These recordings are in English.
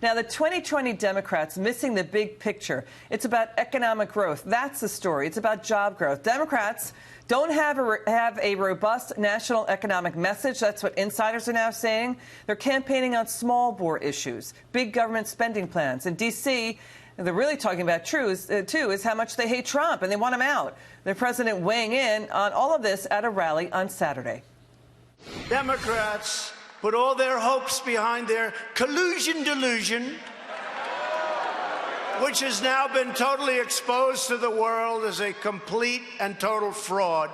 Now, the 2020 Democrats missing the big picture. It's about economic growth. That's the story. It's about job growth. Democrats don't have a robust national economic message. That's what insiders are now saying. They're campaigning on small bore issues, big government spending plans. In D.C., they're really talking about too, is how much they hate Trump and they want him out. The president weighing in on all of this at a rally on Saturday. Democrats put all their hopes behind their collusion delusion, which has now been totally exposed to the world as a complete and total fraud.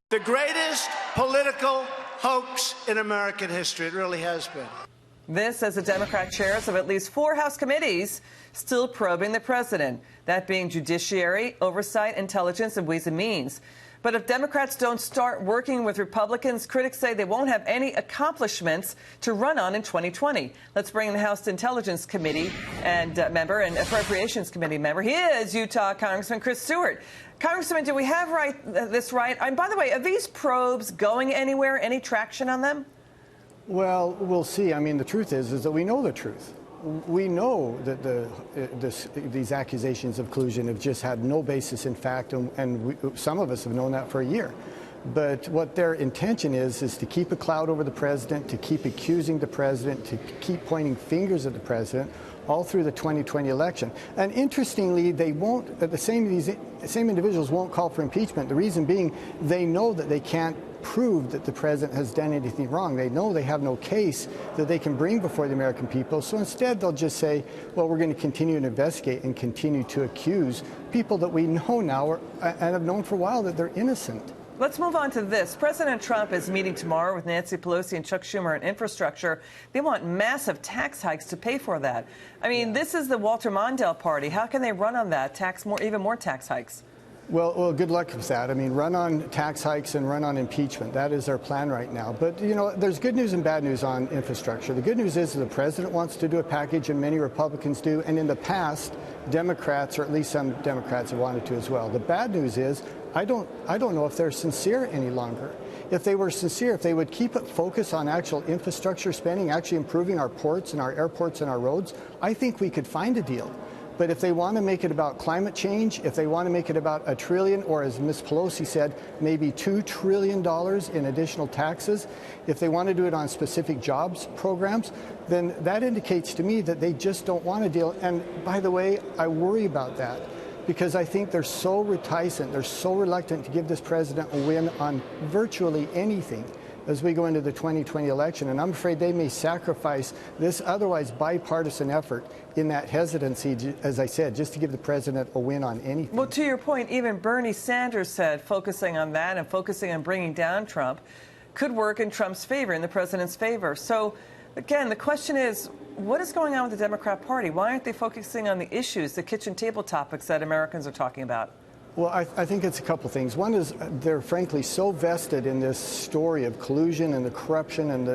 The greatest political hoax in American history. It really has been. This as the Democrat chairs of at least 4 House committees still probing the president, that being Judiciary, Oversight, Intelligence, and Ways and Means. But if Democrats don't start working with Republicans, critics say they won't have any accomplishments to run on in 2020. Let's bring in the House Intelligence Committee and member and Appropriations Committee member. He is Utah Congressman Chris Stewart. Congressman, do we have this right? And by the way, are these probes going anywhere? Any traction on them? Well, we'll see. I mean, the truth is that we know the truth. We know that these accusations of collusion have just had no basis in fact, and some of us have known that for a year. But what their intention is to keep a cloud over the president, to keep accusing the president, to keep pointing fingers at the president, all through the 2020 election. And interestingly, they won't. These same individuals won't call for impeachment. The reason being, they know that they can't prove that the president has done anything wrong. They know they have no case that they can bring before the American people. So instead, they'll just say, well, we're going to continue to investigate and continue to accuse people that we know now and have known for a while that they're innocent. Let's move on to this. President Trump is meeting tomorrow with Nancy Pelosi and Chuck Schumer on infrastructure. They want massive tax hikes to pay for that. I mean, This is the Walter Mondale party. How can they run on that, even more tax hikes? Well, good luck with that. I mean, run on tax hikes and run on impeachment. That is our plan right now. But, you know, there's good news and bad news on infrastructure. The good news is the president wants to do a package, and many Republicans do. And in the past, Democrats, or at least some Democrats, have wanted to as well. The bad news is I don't know if they're sincere any longer. If they were sincere, if they would keep it focused on actual infrastructure spending, actually improving our ports and our airports and our roads, I think we could find a deal. But if they want to make it about climate change, if they want to make it about $1 trillion, or as Ms. Pelosi said, maybe $2 trillion in additional taxes, if they want to do it on specific jobs programs, then that indicates to me that they just don't want a deal. And by the way, I worry about that because I think they're so reticent, they're so reluctant to give this president a win on virtually anything as we go into the 2020 election. And I'm afraid they may sacrifice this otherwise bipartisan effort in that hesitancy, as I said, just to give the president a win on anything. Well, to your point, even Bernie Sanders said focusing on that and focusing on bringing down Trump could work in Trump's favor, in the president's favor. So, again, the question is, what is going on with the Democrat Party? Why aren't they focusing on the issues, the kitchen table topics that Americans are talking about? Well, I think it's a couple things. One is they're frankly so vested in this story of collusion and the corruption and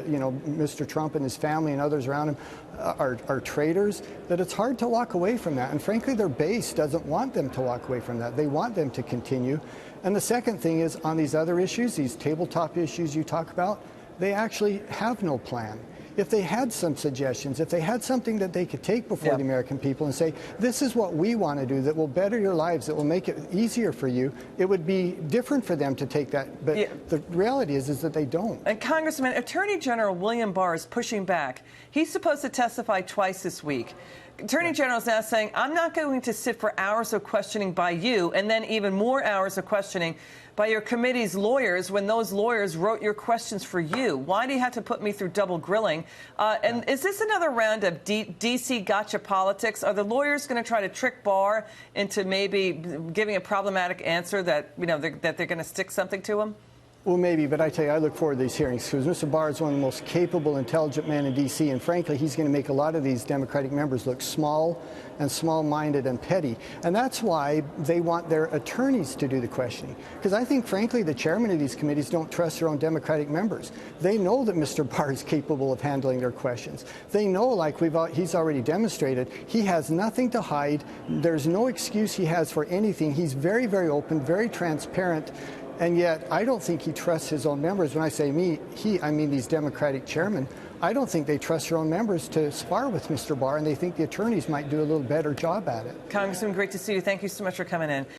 Mr. Trump and his family and others around him are traitors, that it's hard to walk away from that. And frankly, their base doesn't want them to walk away from that. They want them to continue. And the second thing is on these other issues, these tabletop issues you talk about, they actually have no plan. If they had some suggestions, if they had something that they could take before the American people and say, this is what we want to do that will better your lives, that will make it easier for you, it would be different for them to take that. But the reality is that they don't. And Congressman, Attorney General William Barr is pushing back. He's supposed to testify twice this week. Attorney General is now saying, I'm not going to sit for hours of questioning by you and then even more hours of questioning by your committee's lawyers when those lawyers wrote your questions for you. Why do you have to put me through double grilling? And is this another round of D.C. gotcha politics? Are the lawyers going to try to trick Barr into maybe giving a problematic answer that, that they're going to stick something to him? Well, maybe, but I tell you, I look forward to these hearings because Mr. Barr is one of the most capable, intelligent men in D.C., and frankly, he's going to make a lot of these Democratic members look small and small-minded and petty. And that's why they want their attorneys to do the questioning. Because I think, frankly, the chairman of these committees don't trust their own Democratic members. They know that Mr. Barr is capable of handling their questions. They know, like he's already demonstrated, he has nothing to hide. There's no excuse he has for anything. He's very, very open, very transparent. And yet, I don't think he trusts his own members. When I say me, I mean these Democratic chairmen. I don't think they trust their own members to spar with Mr. Barr, and they think the attorneys might do a little better job at it. Congressman, great to see you. Thank you so much for coming in.